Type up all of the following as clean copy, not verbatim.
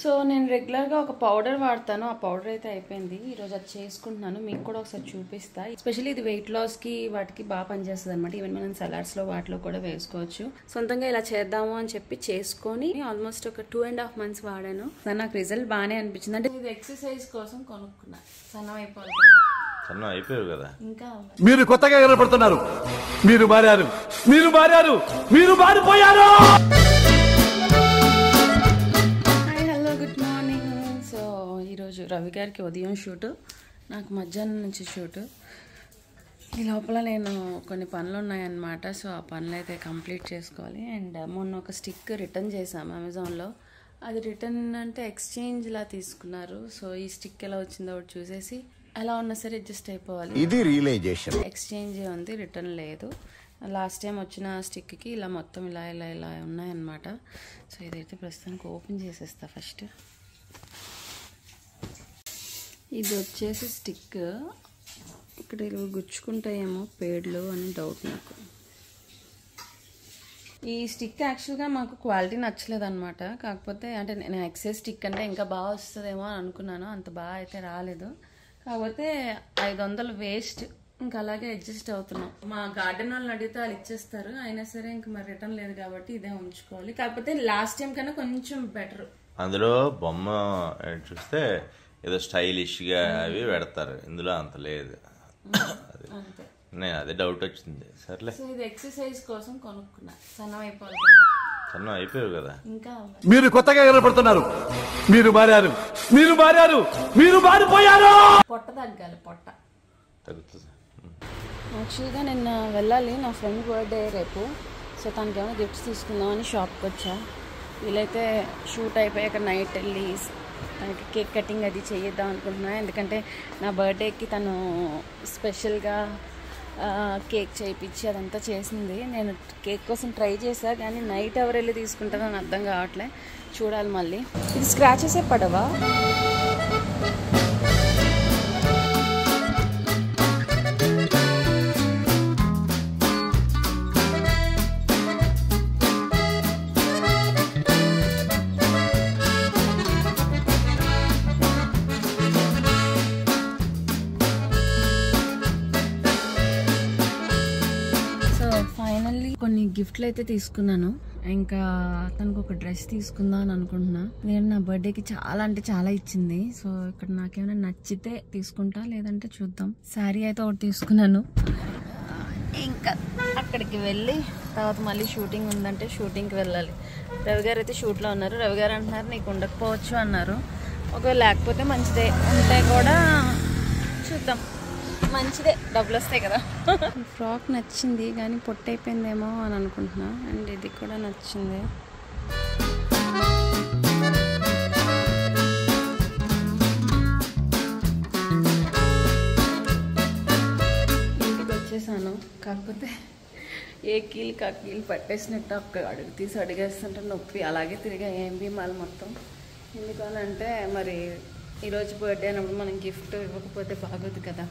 So నేను రెగ్యులర్గా ఒక పౌడర్ వాడతాను. ఆ పౌడర్ అయితే అయిపోయింది. ఈరోజు అది చేసుకుంటున్నాను. మీకు కూడా ఒకసారి చూపిస్తా. ఎస్పెషల్లీ ఇది వెయిట్ లాస్కి వాటికి బాగా పనిచేస్తుంది అనమాట. ఈవెన్ మనం సలాడ్స్లో వాటిలో కూడా వేసుకోవచ్చు. సొంతంగా ఇలా చేద్దాము అని చెప్పి చేసుకొని ఆల్మోస్ట్ ఒక 2.5 months వాడాను. నాకు రిజల్ట్ బాగానే అనిపించింది. అంటే ఇది ఎక్సర్సైజ్ కోసం కొనుక్కున్నా. సన్నం అయిపోవాలి కదా. సన్నం అయిపోయారు కదా. ఇంకా మీరు కొత్తగా ఎగరపడుతున్నారు. మీరు మారారు, మీరు మారారు, మీరు మారిపోయారు. ఈరోజు రవి గారికి ఉదయం షూటు, నాకు మధ్యాహ్నం నుంచి షూటు. ఈ లోపల నేను కొన్ని పనులు ఉన్నాయన్నమాట. సో ఆ పనులు అయితే కంప్లీట్ చేసుకోవాలి. అండ్ మొన్న ఒక స్టిక్ రిటర్న్ చేసాము అమెజాన్లో. అది రిటర్న్ అంటే ఎక్స్చేంజ్లా తీసుకున్నారు. సో ఈ స్టిక్ ఎలా వచ్చిందో ఒకటి చూసేసి ఎలా ఉన్నా సరే అడ్జస్ట్ అయిపోవాలి. ఇది రియలైజేషన్. ఎక్స్చేంజ్ ఉంది, రిటర్న్ లేదు. లాస్ట్ టైం వచ్చిన స్టిక్కి ఇలా మొత్తం ఇలా ఇలా ఇలా ఉన్నాయన్నమాట. సో ఇదైతే ప్రస్తుతానికి ఓపెన్ చేసేస్తా. ఫస్ట్ ఇది వచ్చేసి స్టిక్. ఇక్కడ ఇవి గుచ్చుకుంటాయేమో పేడ్లు అని డౌట్ నాకు. ఈ స్టిక్ యాక్చువల్గా మాకు క్వాలిటీ నచ్చలేదు అనమాట. కాకపోతే అంటే నేను ఎక్సైజ్ స్టిక్ అంటే ఇంకా బాగా వస్తుందేమో అని అనుకున్నాను. అంత బాగా అయితే రాలేదు. కాకపోతే 500 వేస్ట్. ఇంకా అలాగే అడ్జస్ట్ అవుతున్నాం. మా గార్డెన్ వాళ్ళని అడిగితే వాళ్ళు ఇచ్చేస్తారు. అయినా సరే ఇంకా మరి రిటర్న్ లేదు కాబట్టి ఇదే ఉంచుకోవాలి. కాకపోతే లాస్ట్ టైం కన్నా కొంచెం బెటర్. అందులో బొమ్మ చూస్తే ఏదో స్టైలిష్ గా అవి పెడతారు. ఇందులో అంత లేదు. నేను అదే డౌట్ వచ్చింది. సర్లే. ఇది ఎక్సర్సైజ్ కోసం కొనుక్కున్నా. సన్నం అయిపోవాలి. సన్నం అయిపోయారు కదా. ఇంకా మీరు కొత్తగా ఎగరపడుతున్నారు. మీరు మారారు, మీరు మారారు, మీరు మారిపోయారు. పొట్ట తగ్గాలి. పొట్ట తగ్గుతుంది. యాక్చువల్గా నిన్న వెళ్ళాలి. నా ఫ్రెండ్ బర్త్డే రేపు. సో తనకి ఏమైనా గిఫ్ట్స్ తీసుకుందామని షాప్కి వచ్చా. వీలైతే షూట్ అయిపోయాక నైట్ వెళ్ళి తనకి కేక్ కటింగ్ అది చేయిద్దాం అనుకుంటున్నా. ఎందుకంటే నా బర్త్డేకి తను స్పెషల్గా కేక్ చేయించి అదంతా చేసింది. నేను కేక్ కోసం ట్రై చేశా, కానీ నైట్ ఎవరు వెళ్ళి తీసుకుంటారో అని అర్థం కావట్లే. చూడాలి మళ్ళీ. ఇది స్క్రాచెసే పడవా? కొన్ని గిఫ్ట్లు అయితే తీసుకున్నాను. ఇంకా తనకు ఒక డ్రెస్ తీసుకుందాం అని అనుకుంటున్నా. నేను నా బర్త్డేకి చాలా అంటే చాలా ఇచ్చింది. సో ఇక్కడ నాకేమైనా నచ్చితే తీసుకుంటా, లేదంటే చూద్దాం. శారీ అయితే ఒకటి తీసుకున్నాను. ఇంకా అక్కడికి వెళ్ళి తర్వాత మళ్ళీ షూటింగ్ ఉందంటే షూటింగ్కి వెళ్ళాలి. రవి గారు అయితే షూట్లో ఉన్నారు. రవి గారు అంటున్నారు నీకు ఉండకపోవచ్చు అన్నారు. ఒకవేళ లేకపోతే మంచిదే, ఉంటే కూడా చూద్దాం. మంచిదే, డబ్బులు వస్తాయి కదా. ఈ ఫ్రాక్ నచ్చింది కానీ పొట్టయిపోయిందేమో అని అనుకుంటున్నా. అండ్ ఇది కూడా నచ్చింది. ఇంటికి వచ్చేసాను. కాకపోతే ఏ కీలుకి ఆ కీలు పట్టేసినట్టు ఒక్క అడుగు తీసి అడిగేస్తుంటే నొప్పి. అలాగే తిరిగా ఏం భీమాలు మొత్తం. ఎందుకనంటే మరి ఈరోజు బర్త్డే అన్నప్పుడు మనం గిఫ్ట్ ఇవ్వకపోతే బాగోదు కదా.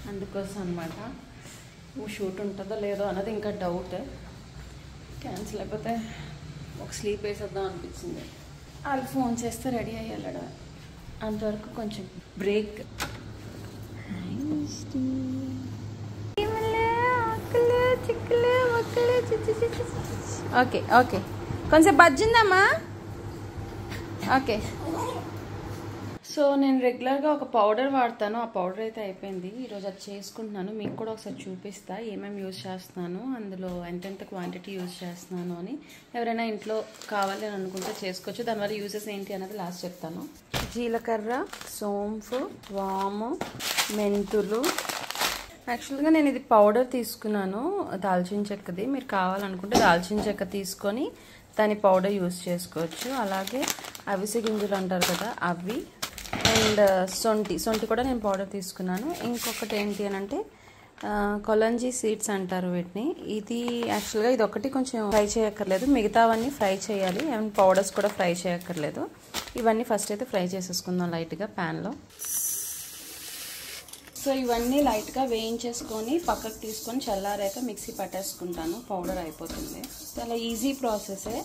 అందుకోసం అనమాట. షూట్ ఉంటుందో లేదో అన్నది ఇంకా డౌట్. క్యాన్సిల్ అయిపోతే ఒక స్లీప్ వేసేద్దాం అనిపించింది. వాళ్ళు ఫోన్ చేస్తే రెడీ అయ్యి వెళ్ళడం. అంతవరకు కొంచెం బ్రేక్. ఓకే ఓకే కొంచెం బజ్జిందమ్మా. ఓకే. సో నేను రెగ్యులర్గా ఒక పౌడర్ వాడతాను. ఆ పౌడర్ అయితే అయిపోయింది. ఈరోజు అది చేసుకుంటున్నాను. మీకు కూడా ఒకసారి చూపిస్తా ఏమేమి యూజ్ చేస్తున్నాను, అందులో ఎంతెంత క్వాంటిటీ యూజ్ చేస్తున్నాను అని. ఎవరైనా ఇంట్లో కావాలి అని అనుకుంటే చేసుకోవచ్చు. దానివల్ల యూజెస్ ఏంటి అనేది లాస్ట్ చెప్తాను. జీలకర్ర, సోంపు, వాము, మెంతులు. యాక్చువల్గా నేను ఇది పౌడర్ తీసుకున్నాను, దాల్చిన చెక్కది. మీరు కావాలనుకుంటే దాల్చిన చెక్క తీసుకొని దాని పౌడర్ యూజ్ చేసుకోవచ్చు. అలాగే అవిసె గింజలు అంటారు కదా, అవి. అండ్ సొంటి కూడా నేను పౌడర్ తీసుకున్నాను. ఇంకొకటి ఏంటి అని అంటే కొలంజీ సీడ్స్ అంటారు వీటిని. ఇది యాక్చువల్గా ఇది ఒకటి కొంచెం ఫ్రై చేయక్కర్లేదు, మిగతావన్నీ ఫ్రై చేయాలి. అండ్ పౌడర్స్ కూడా ఫ్రై చేయక్కర్లేదు. ఇవన్నీ ఫస్ట్ అయితే ఫ్రై చేసేసుకుందాం లైట్గా ప్యాన్లో. సో ఇవన్నీ లైట్గా వేయించేసుకొని పక్కకు తీసుకొని చల్లారాక మిక్సీ పట్టేసుకుంటాను. పౌడర్ అయిపోతుంది. చాలా ఈజీ ప్రాసెసే.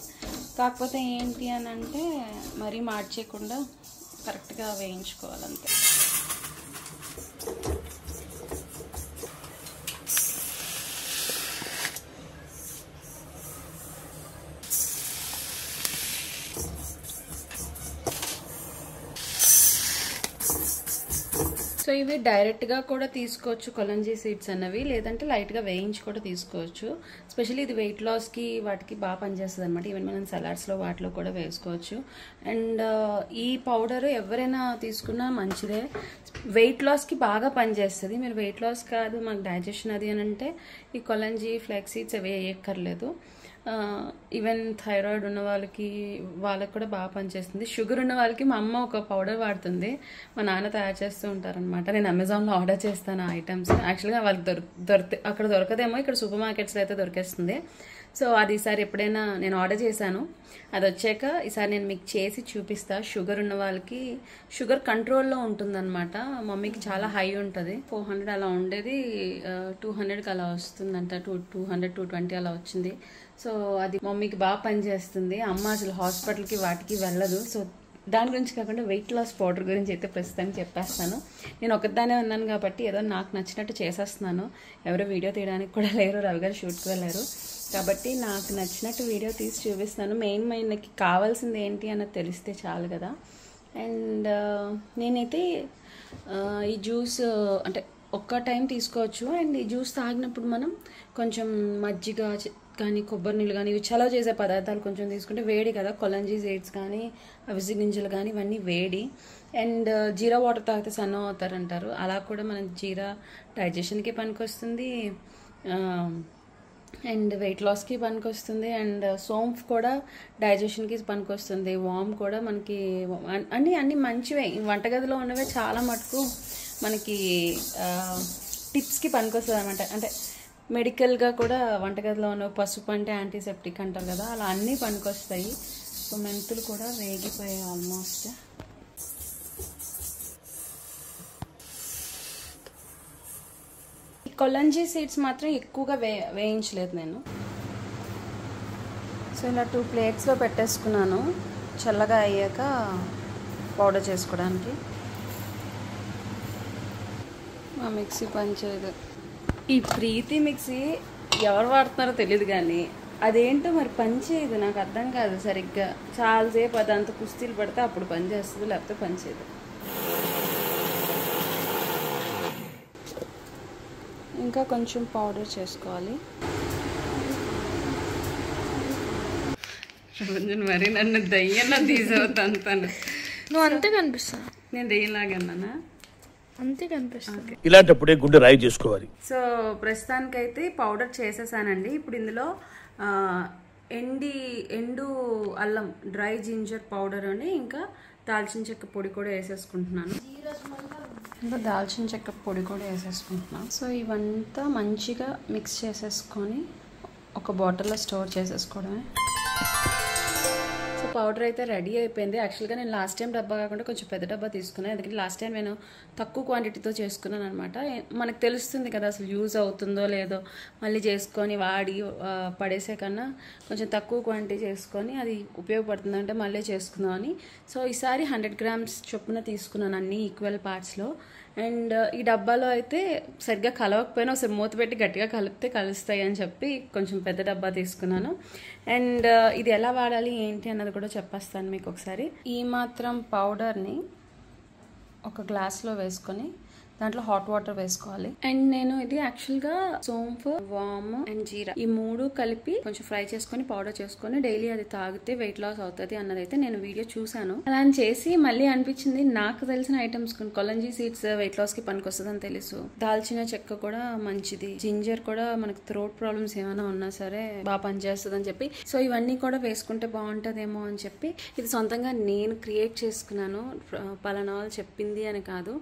కాకపోతే ఏంటి అని అంటే మరీ మార్చేయకుండా కరెక్ట్గా వేయించుకోవాలంతే. సో ఇవి డైరెక్ట్గా కూడా తీసుకోవచ్చు కొలంజీ సీడ్స్ అన్నవి, లేదంటే లైట్గా వేయించి కూడా తీసుకోవచ్చు. స్పెషల్లీ ఇది వెయిట్ లాస్కి వాటికి బాగా పనిచేస్తుంది అనమాట. ఈవెన్ మనం సలాడ్స్లో వాటిలో కూడా వేసుకోవచ్చు. అండ్ ఈ పౌడర్ ఎవరైనా తీసుకున్నా మంచిదే, వెయిట్ లాస్కి బాగా పనిచేస్తుంది. మీరు వెయిట్ లాస్ కాదు మాకు డైజెషన్ అది అని అంటే ఈ కొలంజీ ఫ్లాక్స్ సీడ్స్ అవి వేయక్కర్లేదు. ఈవెన్ థైరాయిడ్ ఉన్న వాళ్ళకి కూడా బాగా పనిచేస్తుంది. షుగర్ ఉన్న వాళ్ళకి మా అమ్మ ఒక పౌడర్ వాడుతుంది, మా నాన్న తయారు చేస్తూ ఉంటారనమాట. నేను అమెజాన్లో ఆర్డర్ చేస్తాను ఆ ఐటమ్స్. యాక్చువల్గా వాళ్ళకి అక్కడ దొరకదేమో, ఇక్కడ సూపర్ మార్కెట్స్లో అయితే దొరికేస్తుంది. సో అది ఈసారి ఎప్పుడైనా నేను ఆర్డర్ చేశాను, అది వచ్చాక ఈసారి నేను మీకు చేసి చూపిస్తా. షుగర్ ఉన్న వాళ్ళకి షుగర్ కంట్రోల్లో ఉంటుందన్నమాట. మమ్మీకి చాలా హై ఉంటుంది, 400 అలా ఉండేది 200కి అలా వస్తుందంట, 200 220 అలా వచ్చింది. సో అది మమ్మీకి బాగా పనిచేస్తుంది. అమ్మ అసలు హాస్పిటల్కి వాటికి వెళ్ళదు. సో దాని గురించి కాకుండా వెయిట్ లాస్ పౌడర్ గురించి అయితే ప్రస్తుతానికి చెప్పేస్తాను. నేను ఒకదానే ఉన్నాను కాబట్టి ఏదో నాకు నచ్చినట్టు చేసేస్తున్నాను. ఎవరో వీడియో తీయడానికి కూడా లేరు, రవి గారు షూట్కి వెళ్ళారు కాబట్టి నాకు నచ్చినట్టు వీడియో తీసి చూపిస్తాను. మెయిన్కి కావాల్సింది ఏంటి అన్నది తెలిస్తే చాలు కదా. అండ్ నేనైతే ఈ జ్యూస్ అంటే ఒక్క టైం తీసుకోవచ్చు. అండ్ ఈ జ్యూస్ తాగినప్పుడు మనం కొంచెం మజ్జిగ కానీ కొబ్బరి నీళ్ళు కానీ ఇవి చలవ చేసే పదార్థాలు కొంచెం తీసుకుంటే వేడి కదా. కొలంజీ సీడ్స్ కానీ అవిసె గింజలు కానీ ఇవన్నీ వేడి. అండ్ జీరా వాటర్ తాగితే సన్నం అవుతారంటారు, అలా కూడా మనం జీరా డైజెషన్కి పనికొస్తుంది, అండ్ వెయిట్ లాస్కి పనికొస్తుంది, అండ్ సోంఫ్ కూడా డైజెషన్కి పనికొస్తుంది, వామ్ కూడా మనకి అన్నీ మంచివే. వంటగదిలో ఉన్నవే చాలా మటుకు మనకి టిప్స్కి పనికొస్తుంది అనమాట. అంటే మెడికల్గా కూడా వంటగదిలో ఉన్న పసుపు అంటే యాంటీసెప్టిక్ అంటారు కదా, అలా అన్నీ పనికొస్తాయి. సో మెంతులు కూడా వేగిపోయాయి ఆల్మోస్ట్. కొలంజీ సీడ్స్ మాత్రం ఎక్కువగా వేయించలేదు నేను. సో ఇలా 2 ప్లేట్స్లో పెట్టేసుకున్నాను చల్లగా అయ్యాక పౌడర్ చేసుకోవడానికి. మా మిక్సీ పనిచేయదు. ఈ ప్రీతి మిక్సీ ఎవరు వాడుతున్నారో తెలియదు కానీ అదేంటో మరి పనిచేయదు, నాకు అర్థం కాదు సరిగ్గా. చాలాసేపు అదంతా కుస్తీలు పడితే అప్పుడు పనిచేస్తుంది, లేకపోతే పనిచేయదు. ఇంకా కొంచెం పౌడర్ చేసుకోవాలి. రోజున మరి నన్ను దయ్యంలా తీసేవుతాను. నువ్వు అంతే కనిపిస్తావు. నేను దయ్యంలాగా అన్నానా? అంతే కనిపిస్తుంది. ఇలాంటప్పుడే గుండె రాయి చేసుకోవాలి. సో ప్రస్తుతానికైతే పౌడర్ చేసేసానండి. ఇప్పుడు ఇందులో ఎండు అల్లం డ్రై జింజర్ పౌడర్ అని ఇంకా దాల్చిన చెక్క పొడి కూడా వేసేసుకుంటున్నాను. ఇంకా దాల్చిన చెక్క పొడి కూడా వేసేసుకుంటున్నాను. సో ఇవంతా మంచిగా మిక్స్ చేసేసుకొని ఒక బాటిల్లో స్టోర్ చేసేసుకోవడమే. సో పౌడర్ అయితే రెడీ అయిపోయింది. యాక్చువల్గా నేను లాస్ట్ టైం డబ్బా కాకుండా కొంచెం పెద్ద డబ్బా తీసుకున్నాను, ఎందుకంటే లాస్ట్ టైం నేను తక్కువ క్వాంటిటీతో చేసుకున్నాను అనమాట. మనకు తెలుస్తుంది కదా అసలు యూజ్ అవుతుందో లేదో, మళ్ళీ చేసుకొని వాడి పడేసే కన్నా కొంచెం తక్కువ క్వాంటిటీ చేసుకొని అది ఉపయోగపడుతుందంటే మళ్ళీ చేసుకుందామని. సో ఈసారి 100 grams చొప్పున తీసుకున్నాను అన్ని ఈక్వల్ పార్ట్స్లో. అండ్ ఈ డబ్బాలో అయితే సరిగ్గా కలవకపోయినా ఒకసారి మూత పెట్టి గట్టిగా కలిపితే కలుస్తాయి అని చెప్పి కొంచెం పెద్ద డబ్బా తీసుకున్నాను. అండ్ ఇది ఎలా వాడాలి ఏంటి అన్నది కూడా చెప్పేస్తాను మీకు ఒకసారి. ఈ మాత్రం పౌడర్ని ఒక గ్లాస్లో వేసుకొని దాంట్లో హాట్ వాటర్ వేసుకోవాలి. అండ్ నేను ఇది యాక్చువల్గా సోంపు, వామ్ అండ్ జీరా ఈ 3 కలిపి కొంచెం ఫ్రై చేసుకొని పౌడర్ చేసుకొని డైలీ అది తాగితే వెయిట్ లాస్ అవుతుంది అన్నదైతే నేను వీడియో చూసాను. అలా చేసి మళ్ళీ అనిపించింది నాకు తెలిసిన ఐటమ్స్ కొలంజీ సీడ్స్ వెయిట్ లాస్ కి పనికొస్తుంది అని తెలుసు, దాల్చిన చెక్క కూడా మంచిది, జింజర్ కూడా మనకు థ్రోట్ ప్రాబ్లమ్స్ ఏమైనా ఉన్నా సరే బాగా పనిచేస్తుంది అని చెప్పి, సో ఇవన్నీ కూడా వేసుకుంటే బాగుంటుందేమో అని చెప్పి ఇది సొంతంగా నేను క్రియేట్ చేసుకున్నాను. పలానా వాళ్ళు చెప్పింది అని కాదు,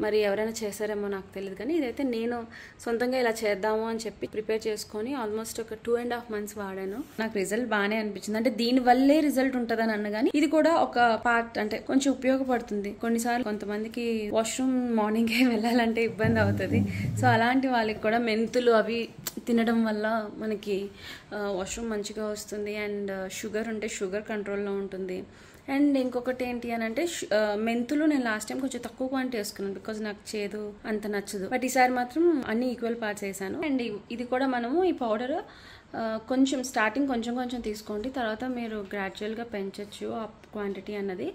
మరి ఎవరైనా చేశారేమో నాకు తెలియదు, కానీ ఇదైతే నేను సొంతంగా ఇలా చేద్దాము అని చెప్పి ప్రిపేర్ చేసుకొని ఆల్మోస్ట్ ఒక 2.5 months వాడాను. నాకు రిజల్ట్ బాగానే అనిపించింది. అంటే దీని వల్లే రిజల్ట్ ఉంటుందని అన్న కానీ ఇది కూడా ఒక పార్ట్, అంటే కొంచెం ఉపయోగపడుతుంది. కొన్నిసార్లు కొంతమందికి వాష్రూమ్ మార్నింగే వెళ్ళాలంటే ఇబ్బంది అవుతుంది. సో అలాంటి వాళ్ళకి కూడా మెంతులు అవి తినడం వల్ల మనకి వాష్రూమ్ మంచిగా వస్తుంది. అండ్ షుగర్ ఉంటే షుగర్ కంట్రోల్లో ఉంటుంది. అండ్ ఇంకొకటి ఏంటి అని అంటే మెంతులు నేను లాస్ట్ టైం కొంచెం తక్కువ క్వాంటిటీ వేసుకున్నాను బికాజ్ నాకు చేదు అంత నచ్చదు. బట్ ఈసారి మాత్రం అన్ని ఈక్వల్ పార్ట్స్ వేసాను. అండ్ ఇది కూడా మనము ఈ పౌడర్ కొంచెం స్టార్టింగ్ కొంచెం కొంచెం తీసుకోండి, తర్వాత మీరు గ్రాడ్యువల్గా పెంచవచ్చు ఆ క్వాంటిటీ అన్నది.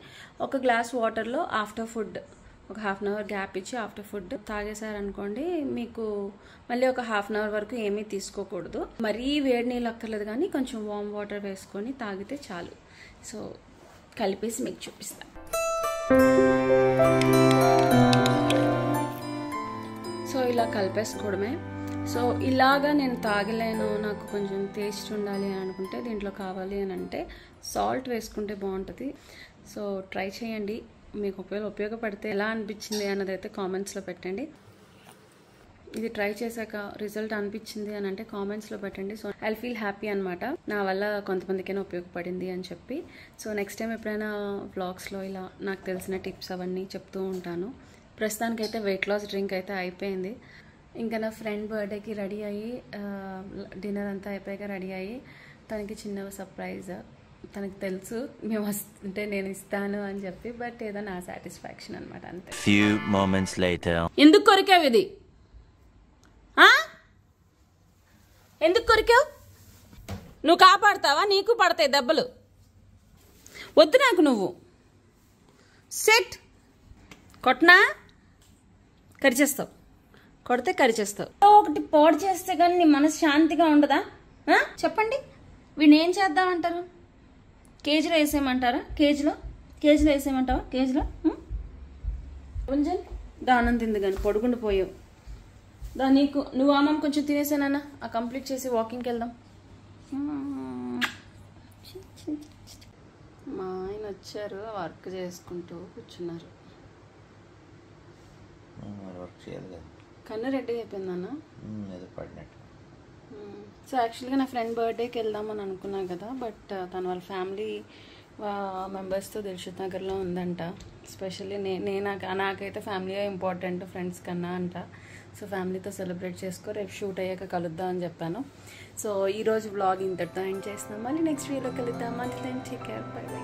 ఒక గ్లాస్ వాటర్లో ఆఫ్టర్ ఫుడ్ ఒక హాఫ్ అన్ అవర్ గ్యాప్ ఇచ్చి ఆఫ్టర్ ఫుడ్ తాగేశారనుకోండి, మీకు మళ్ళీ ఒక హాఫ్ అన్ అవర్ వరకు ఏమీ తీసుకోకూడదు. మరీ వేడి నీళ్ళు అక్కర్లేదు, కానీ కొంచెం వామ్ వాటర్ వేసుకొని తాగితే చాలు. సో కలిపేసి మీకు చూపిస్తా. సో ఇలా కలిపేసుకోవడమే. సో ఇలాగా నేను తాగలేను, నాకు కొంచెం టేస్ట్ ఉండాలి అని అనుకుంటే దీంట్లో కావాలి అని అంటే సాల్ట్ వేసుకుంటే బాగుంటుంది. సో ట్రై చేయండి, మీకు ఉపయోగపడితే ఎలా అనిపించింది అన్నది అయితే కామెంట్స్లో పెట్టండి. ఇది ట్రై చేశాక రిజల్ట్ అనిపించింది అని అంటే కామెంట్స్లో పెట్టండి. సో ఐ ఫీల్ హ్యాపీ అనమాట, నా వల్ల కొంతమందికైనా ఉపయోగపడింది అని చెప్పి. సో నెక్స్ట్ టైం ఎప్పుడైనా వ్లాగ్స్లో ఇలా నాకు తెలిసిన టిప్స్ అవన్నీ చెప్తూ ఉంటాను. ప్రస్తుతానికైతే వెయిట్ లాస్ డ్రింక్ అయితే అయిపోయింది. ఇంకా నా ఫ్రెండ్ బర్త్డేకి రెడీ అయ్యి డిన్నర్ అంతా అయిపోయాక రెడీ అయ్యి తనకి చిన్న సర్ప్రైజ్. తనకు తెలుసు మేము వస్తుంటే నేను ఇస్తాను అని చెప్పి, బట్ ఏదో నా సాటిస్ఫాక్షన్ అనమాట అంతే. Few moments later. ఎందుకు కొరికావు ఇది? ఎందుకు కొరికావు? నువ్వు కాపాడుతావా? నీకు పడతాయి దెబ్బలు. వద్దు నాకు నువ్వు. సెట్ కొట్నా కరిచేస్తావు, కొడితే కరిచేస్తావు. ఒకటి పాడు చేస్తే కానీ నీ మనసు శాంతిగా ఉండదా? చెప్పండి, వీడిని ఏం చేద్దామంటారు? కేజీలో వేసేయమంటారా? కేజీలో వేసేయమంటావా? కేజీలో కొంచెం దానం తింది కానీ పొడుగుండి పోయావు. నీకు నువ్వు అమ్మమ్మ కొంచెం తినేసానన్నా, ఆ కంప్లీట్ చేసి వాకింగ్కి వెళ్దాం. మా ఆయన వచ్చారు, వర్క్ చేసుకుంటూ కూర్చున్నారు. వర్క్ చేయాలి కదా, కన్ను రెడ్డి అయిపోయిందన్న. ఏదో పడినట్టు. సో యాక్చువల్గా నా ఫ్రెండ్ బర్త్డేకి వెళ్దామని అనుకున్నాను కదా, బట్ తన వాళ్ళ ఫ్యామిలీ మెంబర్స్తో దిల్షుక్ నగర్లో ఉందంట. స్పెషల్లీ నాకైతే ఫ్యామిలీ ఇంపార్టెంట్ ఫ్రెండ్స్ కన్నా అంట. సో ఫ్యామిలీతో సెలబ్రేట్ చేసుకో, రేపు షూట్ అయ్యాక కలుద్దాం అని చెప్పాను. సో ఈరోజు వ్లాగ్ ఇంతటితో ఎండ్ చేస్తున్నాం. మళ్ళీ నెక్స్ట్ వీడియోలో కలుద్దాం. అంటే టేక్ కేర్, బై బై.